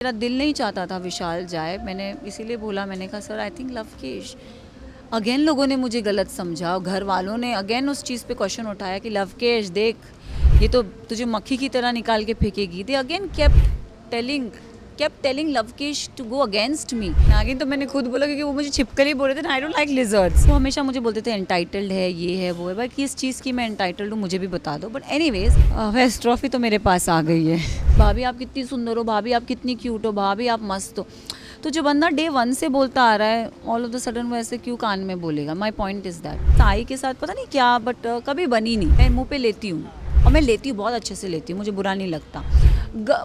मेरा दिल नहीं चाहता था विशाल जाए, मैंने इसीलिए बोला, मैंने कहा sir I think Lavkesh. Again लोगों ने मुझे गलत समझा, घर वालों ने अगेन उस चीज़ पे क्वेश्चन उठाया कि लवकेश देख, ये तो तुझे मक्खी की तरह निकाल के फेंकेगी। They again kept telling Lovekesh to go against me. Again तो मैंने खुद बोला, क्योंकि वो मुझे छिपकर ही बोल रहे थे ना, आई डोंट लाइक लिजर्ड्स। वो हमेशा मुझे बोलते थे एंटाइटल्ड है, ये है वो है, बट किस चीज़ की मैं एंटाइटल्ड हूँ मुझे भी बता दो। बट एनीवेज वेस्ट ट्रॉफी तो मेरे पास आ गई है। भाभी आप कितनी सुंदर हो, भाभी आप कितनी क्यूट हो, भाभी आप मस्त हो। तो जो बंदा डे 1 से बोलता आ रहा है, ऑल ऑफ द सडन वो ऐसे क्यों कान में बोलेगा? My point is that Sai के साथ पता नहीं क्या, बट कभी बनी नहीं। मैं मुँह पे लेती हूँ और मैं लेती हूँ, बहुत अच्छे से लेती हूँ, मुझे बुरा नहीं लगता।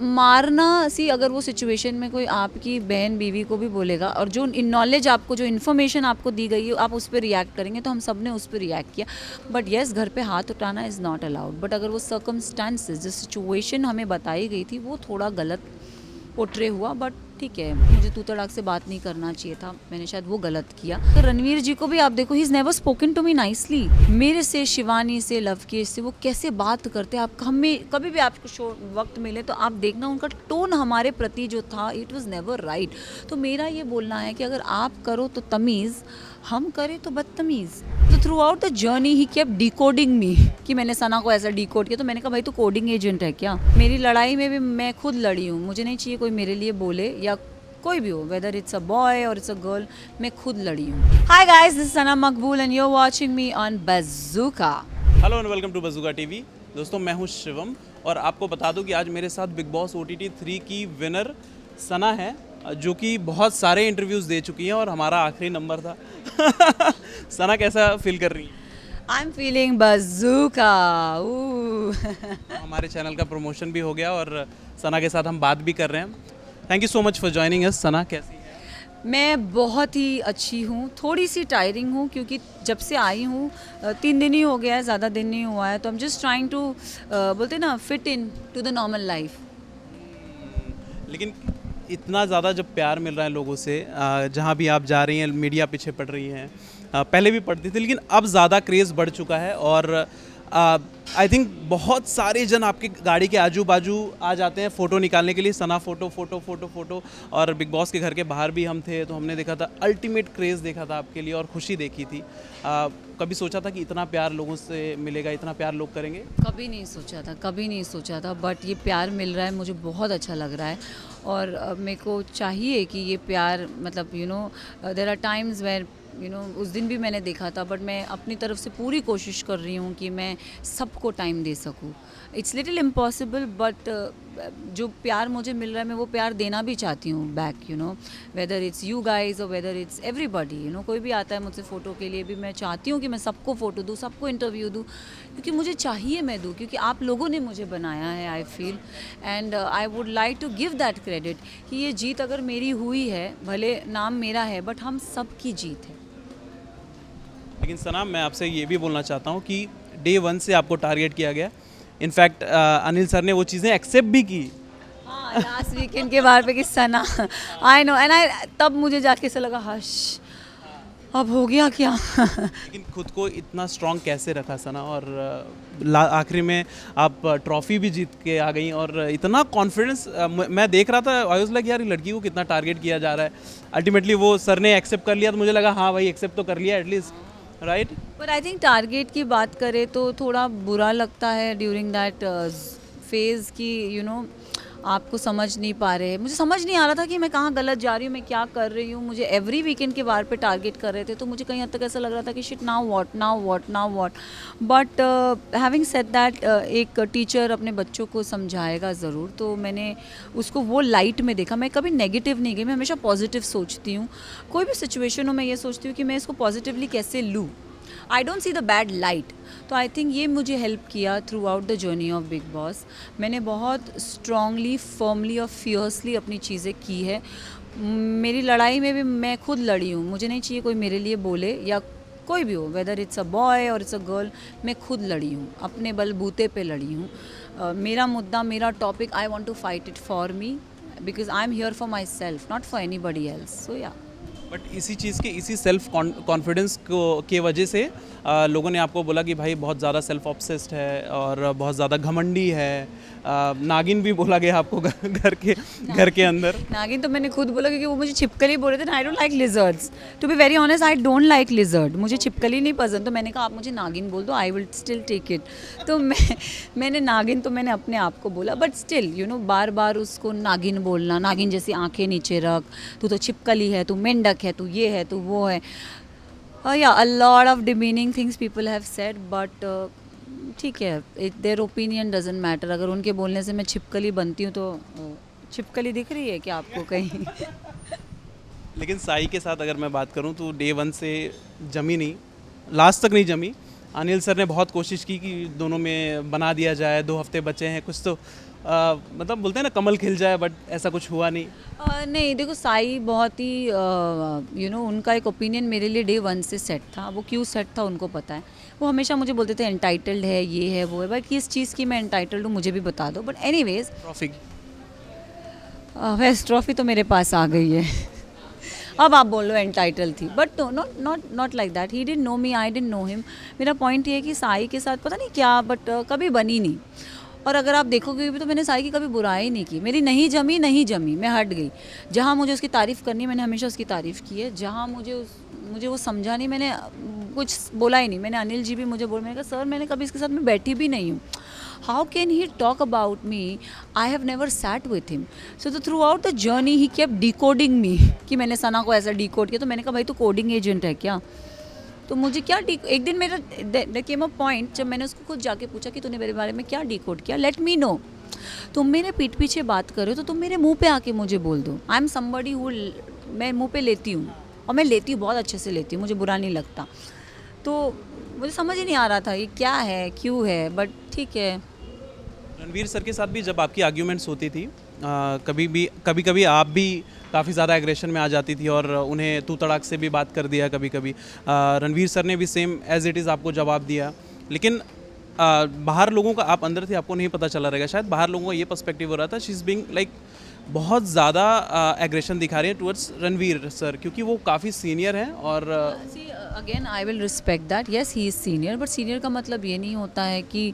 मारना सी, अगर वो सिचुएशन में कोई आपकी बहन बीवी को भी बोलेगा और जो इन नॉलेज आपको, जो इन्फॉर्मेशन आपको दी गई है, आप उस पर रिएक्ट करेंगे, तो हम सब ने उस पर रिएक्ट किया। बट येस, घर पे हाथ उठाना इज़ नॉट अलाउड। बट अगर वो सर्कमस्टांसेस, जो सिचुएशन हमें बताई गई थी, वो थोड़ा गलत पोर्ट्रे हुआ। बट ठीक है, मुझे तू तड़ाक से बात नहीं करना चाहिए था, मैंने शायद वो गलत किया। तो रणवीर जी को भी आप देखो, he is never spoken to me nicely. मेरे से, शिवानी से, लवकेश से वो कैसे बात करते हैं। आप हमें कभी भी आपको वक्त मिले तो आप देखना, उनका टोन हमारे प्रति जो था, इट वाज नेवर राइट। तो मेरा ये बोलना है कि अगर आप करो तो तमीज़, हम करें तो बदतमीज़। तो throughout the journey he kept decoding me, कि मैंने सना को ऐसा डिकोड किया। तो मैंने कहा भाई तू कोडिंग एजेंट है क्या? मेरी लड़ाई में भी मैं खुद लड़ी हूँ, मुझे नहीं चाहिए कोई मेरे लिए बोले, या कोई भी हो, whether it's a boy or it's a girl, मैं खुद लड़ी हूँ। Hi guys, this is Sana Maqbool and you are watching me on Bazooka. Hello and welcome to Bazooka TV. दोस्तों, मैं हूं शिवम और आपको बता दूं कि आज मेरे साथ बिग बॉस OTT 3 की विनर सना है, जो कि बहुत सारे इंटरव्यूज़ दे चुकी हैं और हमारा आखिरी नंबर था। सना, कैसा फील कर रही हैं? I am feeling bazooka. हमारे चैनल का प्रमोशन भी हो गया और सना के साथ हम बात भी कर रहे हैं। Thank you so much for joining us. Sana, कैसी है? मैं बहुत ही अच्छी हूँ, थोड़ी सी टायरिंग हूँ, क्योंकि जब से आई हूँ 3 दिन ही हो गया है, ज़्यादा दिन नहीं हुआ है। तो I am just trying to, बोलते ना, fit into the normal life. लेकिन इतना ज़्यादा जब प्यार मिल रहा है लोगों से, जहाँ भी आप जा रही हैं मीडिया पीछे पड़ रही हैं, पहले भी पड़ती थी लेकिन अब ज़्यादा क्रेज़ बढ़ चुका है। और आई थिंक बहुत सारे जन आपकी गाड़ी के आजू बाजू आ जाते हैं फ़ोटो निकालने के लिए। सना फ़ोटो फ़ोटो फ़ोटो फ़ोटो। और बिग बॉस के घर के बाहर भी हम थे तो हमने देखा था, अल्टीमेट क्रेज़ देखा था आपके लिए और खुशी देखी थी। कभी सोचा था कि इतना प्यार लोगों से मिलेगा, इतना प्यार लोग करेंगे? कभी नहीं सोचा था, कभी नहीं सोचा था, बट ये प्यार मिल रहा है, मुझे बहुत अच्छा लग रहा है। और मेरे को चाहिए कि ये प्यार, मतलब देयर आर टाइम्स वेयर उस दिन भी मैंने देखा था, बट मैं अपनी तरफ से पूरी कोशिश कर रही हूँ कि मैं सबको टाइम दे सकूँ। इट्स लिटिल इम्पॉसिबल, बट जो प्यार मुझे मिल रहा है, मैं वो प्यार देना भी चाहती हूँ back, whether it's you guys और वेदर इट्स एवरीबॉडी। कोई भी आता है मुझसे फ़ोटो के लिए भी, मैं चाहती हूँ कि मैं सबको फ़ोटो दूँ, सबको इंटरव्यू दूँ, क्योंकि मुझे चाहिए मैं दूँ, क्योंकि आप लोगों ने मुझे बनाया है, I feel. And I would like to give that credit कि ये जीत अगर मेरी हुई है, भले नाम मेरा है, बट हम सब की जीत है। लेकिन सना, मैं आपसे ये भी बोलना चाहता हूँ कि डे 1 से आपको टारगेट किया गया। इनफैक्ट अनिल सर ने वो चीज़ें एक्सेप्ट भी की। हाँ, लास्ट वीकेंड के बार पे कि सना, आई नो, एंड आई, तब मुझे जाके ऐसा लगा, हश, अब हो गया क्या। लेकिन खुद को इतना स्ट्रांग कैसे रखा सना? और आखिरी में आप ट्रॉफी भी जीत के आ गई और इतना कॉन्फिडेंस मैं देख रहा था। आई वाज लाइक, यार, लड़की को कितना टारगेट किया जा रहा है। अल्टीमेटली वो सर ने एक्सेप्ट कर लिया तो मुझे लगा हाँ भाई, एक्सेप्ट तो कर लिया एटलीस्ट, राइट? पर आई थिंक टारगेट की बात करें तो थोड़ा बुरा लगता है ड्यूरिंग दैट फेज़ की, आपको समझ नहीं पा रहे। मुझे समझ नहीं आ रहा था कि मैं कहाँ गलत जा रही हूँ, मैं क्या कर रही हूँ। मुझे एवरी वीकेंड के बार पे टारगेट कर रहे थे, तो मुझे कहीं हद तक ऐसा लग रहा था कि shit, now what, now what, now what. But having said that, एक टीचर अपने बच्चों को समझाएगा ज़रूर, तो मैंने उसको वो लाइट में देखा। मैं कभी नेगेटिव नहीं गई, मैं हमेशा पॉजिटिव सोचती हूँ। कोई भी सिचुएशन हो, मैं ये सोचती हूँ कि मैं इसको पॉजिटिवली कैसे लूँ। I don't see the bad light. तो आई थिंक ये मुझे हेल्प किया through out the journey of big boss. मैंने बहुत स्ट्रांगली, फर्मली और फियर्सली अपनी चीज़ें की है। मेरी लड़ाई में भी मैं खुद लड़ी हूँ, मुझे नहीं चाहिए कोई मेरे लिए बोले, या कोई भी हो, whether it's a boy or it's a girl, मैं खुद लड़ी हूँ, अपने बलबूते पे लड़ी हूँ। मेरा मुद्दा, मेरा topic, I want to fight it for me, because I am here for myself, not for anybody else. So yeah. But इसी चीज़ के इसी सेल्फ कॉन्फिडेंस को के वजह से लोगों ने आपको बोला कि भाई बहुत ज़्यादा सेल्फ ऑब्सेस्ड है और बहुत ज़्यादा घमंडी है। नागिन भी बोला गया आपको घर के अंदर। नागिन तो मैंने खुद बोला क्योंकि वो मुझे छिपकली बोल रहे थे। I don't like lizards, to be very honest I don't like lizard, मुझे छिपकली नहीं पसंद। तो मैंने कहा आप मुझे नागिन बोल दो, I will still take it. तो मैंने नागिन तो मैंने अपने आप को बोला, बट स्टिल यू नो बार बार उसको नागिन बोलना, नागिन जैसी आंखें नीचे रख, तू तो छिपकली है, तू मेंढक है, तू ये है, तू वो है। या a lot of demeaning things people have said, but ठीक है, देयर ओपिनियन डजंट मैटर। अगर उनके बोलने से मैं छिपकली बनती हूँ तो छिपकली दिख रही है क्या आपको कहीं? लेकिन साई के साथ अगर मैं बात करूं तो डे वन से जमी नहीं, लास्ट तक नहीं जमी। अनिल सर ने बहुत कोशिश की कि दोनों में बना दिया जाए, 2 हफ्ते बचे हैं कुछ तो मतलब बोलते हैं ना कमल खिल जाए, बट ऐसा कुछ हुआ नहीं। नहीं देखो, साई बहुत ही यू नो उनका एक ओपिनियन मेरे लिए डे वन से सेट था। वो क्यों सेट था उनको पता है। वो हमेशा मुझे बोलते थे एंटाइटल्ड है, ये है, वो है। बट किस चीज़ की मैं एंटाइटल्ड हूँ मुझे भी बता दो। But anyways trophy waste trophy तो मेरे पास आ गई है। अब आप बोल लो एंटाइटल थी, but not like that. He didn't know me, I didn't know him. मेरा पॉइंट ये है कि साई के साथ पता नहीं क्या, बट कभी बनी नहीं। और अगर आप देखोगे भी तो मैंने साई की कभी बुराई नहीं की। मेरी नहीं जमी, मैं हट गई। जहाँ मुझे उसकी तारीफ़ करनी है मैंने हमेशा उसकी तारीफ़ की है। जहाँ मुझे वो समझा नहीं, मैंने कुछ बोला ही नहीं। मैंने अनिल जी भी मुझे मैंने कहा सर मैंने कभी इसके साथ में बैठी भी नहीं हूँ, how can he talk about me, I have never sat with him. So तो throughout the journey he kept decoding me कि मैंने सना को ऐसा डिकोड किया। तो मैंने कहा भाई तू कोडिंग एजेंट है क्या? तो मुझे क्या एक दिन मेरा केम अ पॉइंट जब मैंने उसको खुद जाके पूछा कि तूने मेरे बारे में क्या डिकोड किया, लेट मी नो। तुम मेरे पीठ पीछे बात कर रहे हो तो तुम मेरे मुंह पे आके मुझे बोल दो। आई एम समबडी हु मैं मुंह पे लेती हूँ, और मैं लेती हूँ, बहुत अच्छे से लेती हूँ, मुझे बुरा नहीं लगता। तो मुझे समझ ही नहीं आ रहा था ये क्या है, क्यों है, बट ठीक है। रणवीर सर के साथ भी जब आपकी आर्ग्यूमेंट्स होती थी, कभी कभी आप भी काफ़ी ज़्यादा एग्रेशन में आ जाती थी और उन्हें तू तड़ाक से भी बात कर दिया कभी कभी। रणवीर सर ने भी सेम एज इट इज़ आपको जवाब दिया। लेकिन बाहर लोगों का, आप अंदर थे आपको नहीं पता चला रहेगा शायद, बाहर लोगों का ये पर्सपेक्टिव हो रहा था शी इज़ बीइंग लाइक बहुत ज़्यादा एग्रेशन दिखा रही है टुवर्ड्स रणवीर सर, क्योंकि वो काफ़ी सीनियर हैं। और again I will respect that, yes he is senior, but senior का मतलब ये नहीं होता है कि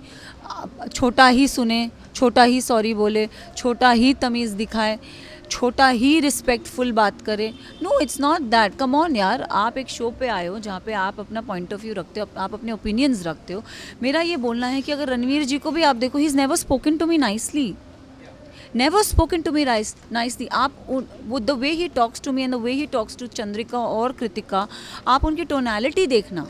छोटा ही सुने, छोटा ही सॉरी बोले, छोटा ही तमीज़ दिखाए, छोटा ही रिस्पेक्टफुल बात करे। No it's not that. Come on यार, आप एक शो पे आए हो जहाँ पे आप अपना पॉइंट ऑफ व्यू रखते हो, आप अपने ओपिनियंस रखते हो। मेरा ये बोलना है कि अगर रणवीर जी को भी आप देखो, he is never spoken to me nicely, never spoken to me nicely। आप वो the way he talks to me and the way he talks to Chandrika और कृतिका, आप उनकी टोनैलिटी देखना,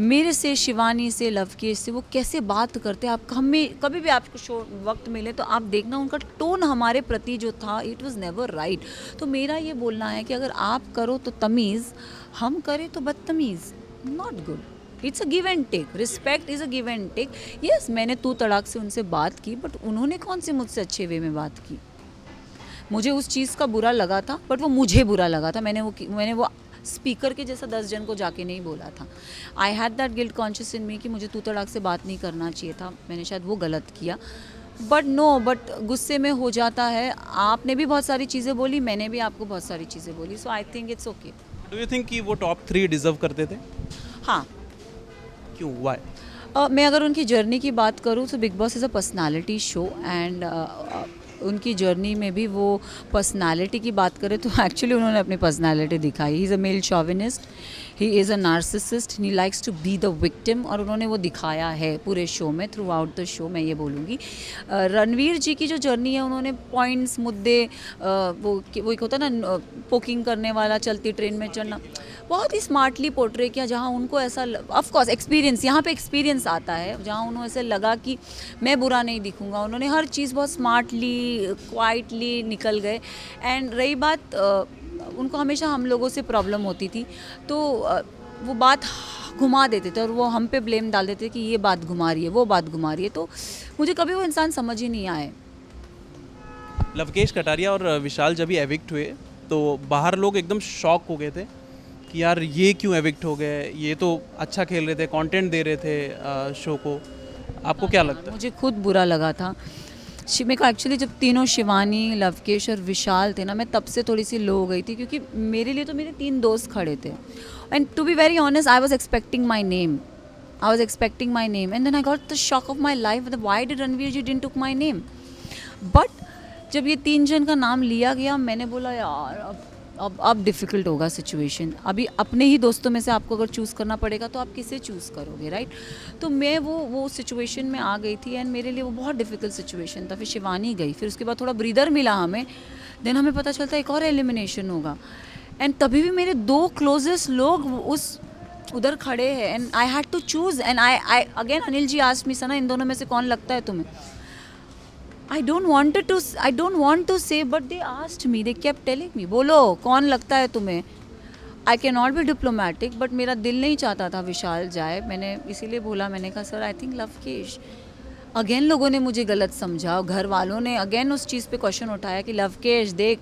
मेरे से, शिवानी से, लवकेश से वो कैसे बात करते हैं। आप हमें कभी भी आपको शो वक्त मिले तो आप देखना उनका टोन हमारे प्रति जो था, इट वाज नेवर राइट। तो मेरा ये बोलना है कि अगर आप करो तो तमीज़, हम करें तो बदतमीज़, not good. It's a give and take, respect is a give and take. Yes मैंने तू तड़ाक से उनसे बात की, बट उन्होंने कौन से मुझसे अच्छे वे में बात की? मुझे उस चीज़ का बुरा लगा था, बट वो मुझे बुरा लगा था। मैंने वो स्पीकर के जैसा 10 जन को जाके नहीं बोला था। I had that guilt conscious in me कि मुझे तू तड़ाक से बात नहीं करना चाहिए था, मैंने शायद वो गलत किया। बट गुस्से में हो जाता है। आपने भी बहुत सारी चीज़ें बोली, मैंने भी आपको बहुत सारी चीज़ें बोली, so I think it's okay. Do you think कि वो टॉप 3 डिजर्व करते थे? हाँ। क्यों, व्हाई? मैं अगर उनकी जर्नी की बात करूँ तो big boss is a personality show, and उनकी जर्नी में भी वो पर्सनालिटी की बात करें तो एक्चुअली उन्होंने अपनी पर्सनालिटी दिखाई। He is a male chauvinist, he is a narcissist, he likes to be the victim, और उन्होंने वो दिखाया है पूरे शो में, थ्रू आउट द शो। मैं ये बोलूँगी रणवीर जी की जो जर्नी है, उन्होंने पॉइंट्स, मुद्दे, वो एक होता है ना पोकिंग करने वाला, चलती ट्रेन में चढ़ना, बहुत ही स्मार्टली पोर्ट्रे किया। जहाँ उनको ऐसा, ऑफ कोर्स एक्सपीरियंस, यहाँ पे एक्सपीरियंस आता है, जहाँ उन्हें ऐसे लगा कि मैं बुरा नहीं दिखूँगा, उन्होंने हर चीज़ बहुत स्मार्टली, क्वाइटली निकल गए। एंड रही बात, उनको हमेशा हम लोगों से प्रॉब्लम होती थी, तो वो बात घुमा देते थे और वो हम पे ब्लेम डाल देते कि ये बात घुमा रही है, वो बात घुमा रही है। तो मुझे कभी वो इंसान समझ ही नहीं आए। लवकेश कटारिया और विशाल जब भी एविक्ट हुए तो बाहर लोग एकदम शॉक हो गए थे कि यार ये क्यों एविक्ट हो गए, ये तो अच्छा खेल रहे थे, कंटेंट दे रहे थे शो को। आपको क्या लगता है? मुझे खुद बुरा लगा था। मेरे को एक्चुअली जब तीनों शिवानी, लवकेश और विशाल थे ना, मैं तब से थोड़ी सी लो हो गई थी, क्योंकि मेरे लिए तो मेरे 3 दोस्त खड़े थे। And to be very honest, I was expecting my name, and then I got the shock of my life, why did Ranveer ji didn't took my name. But जब ये 3 जन का नाम लिया गया, मैंने बोला यार अब डिफ़िकल्ट होगा सिचुएशन। अभी अपने ही दोस्तों में से आपको अगर चूज़ करना पड़ेगा तो आप किसे चूज़ करोगे, राइट? तो मैं वो सिचुएशन में आ गई थी, एंड मेरे लिए वो बहुत डिफ़िकल्ट सिचुएशन था। फिर शिवानी गई, फिर उसके बाद थोड़ा ब्रीदर मिला हमें, देन हमें पता चलता एक और एलिमिनेशन होगा। एंड तभी भी मेरे 2 क्लोजेस्ट लोग उस उधर खड़े हैं, and I had to choose. And I again Anil ji asked me, Sana इन दोनों में से कौन लगता है तुम्हें? I don't want to say, but they asked me, they kept telling me, बोलो कौन लगता है तुम्हें? I cannot be diplomatic, but मेरा दिल नहीं चाहता था विशाल जाए। मैंने इसीलिए बोला, मैंने कहा sir I think Lavkesh. Again लोगों ने मुझे गलत समझा, घर वालों ने अगेन उस चीज़ पे क्वेश्चन उठाया कि लवकेश देख,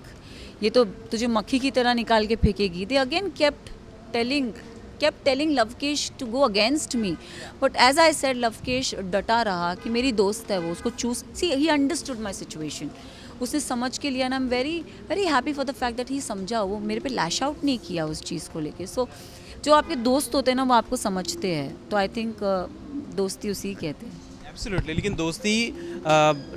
ये तो तुझे मक्खी की तरह निकाल के फेंकेगी। They again kept telling Lavkesh to go against me, but as I said, Lavkesh डटा रहा कि मेरी दोस्त है वो, उसको choose, see he understood my situation, उसने समझ के लिया, and I'm very very happy for the fact that he समझा, वो मेरे पे लैश आउट नहीं किया उस चीज़ को लेके। सो जो आपके दोस्त होते हैं ना, वो आपको समझते हैं, तो आई थिंक दोस्ती उसी कहते हैं। एब्सोल्युटली। लेकिन दोस्ती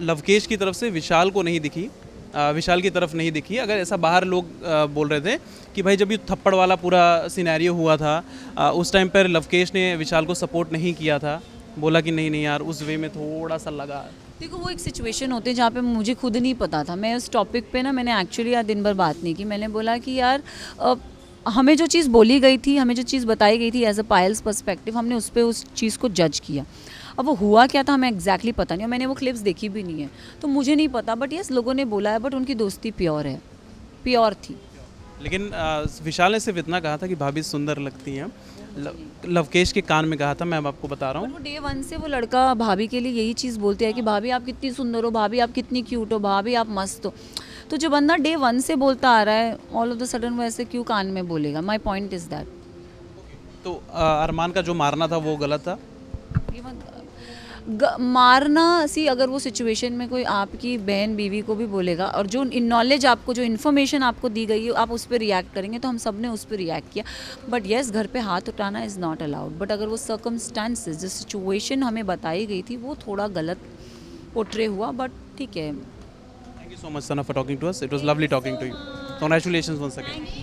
लवकेश की तरफ से विशाल को नहीं दिखी, विशाल की तरफ नहीं दिखी। अगर ऐसा बाहर लोग बोल रहे थे कि भाई जब ये थप्पड़ वाला पूरा सिनेरियो हुआ था, उस टाइम पर लवकेश ने विशाल को सपोर्ट नहीं किया था, बोला कि नहीं नहीं यार, उस वे में थोड़ा सा लगा। देखो वो एक सिचुएशन होती है जहाँ पे मुझे खुद नहीं पता था। मैं उस टॉपिक पे ना, मैंने एक्चुअली यार दिन भर बात नहीं की। मैंने बोला कि यार हमें जो चीज़ बोली गई थी, हमें जो चीज़ बताई गई थी एज अ पायल्स पर्सपेक्टिव, हमने उस पर उस चीज़ को जज किया। अब वो हुआ क्या था हमें एग्जैक्टली पता नहीं, और मैंने वो क्लिप्स देखी भी नहीं है, तो मुझे नहीं पता। बट यस, लोगों ने बोला है, बट उनकी दोस्ती प्योर है, प्योर थी। लेकिन विशाल ने सिर्फ इतना कहा था कि भाभी सुंदर लगती हैं, लवकेश के कान में कहा था, मैं अब आपको बता रहा हूँ। वो डे 1 से वो लड़का भाभी के लिए यही चीज़ बोलते हैं कि भाभी आप कितनी सुंदर हो, भाभी आप कितनी क्यूट हो, भाभी आप मस्त हो। तो जो बंदा डे 1 से बोलता आ रहा है, ऑल ऑफ द सडन वो ऐसे क्यों कान में बोलेगा? My point is that. तो अरमान का जो मारना था वो गलत था। मारना, सी अगर वो सिचुएशन में कोई आपकी बहन बीवी को भी बोलेगा, और जो इन नॉलेज आपको, जो इन्फॉर्मेशन आपको दी गई है, आप उस पर रिएक्ट करेंगे, तो हम सब ने उस पर रिएक्ट किया। बट येस, घर पे हाथ उठाना इज़ नॉट अलाउड। बट अगर वो सर्कमस्टांसेस, जो सिचुएशन हमें बताई गई थी, वो थोड़ा गलत पोर्ट्रे हुआ, बट ठीक है। Thank you so much Sana for talking to us, it was lovely talking to you, congratulations once again.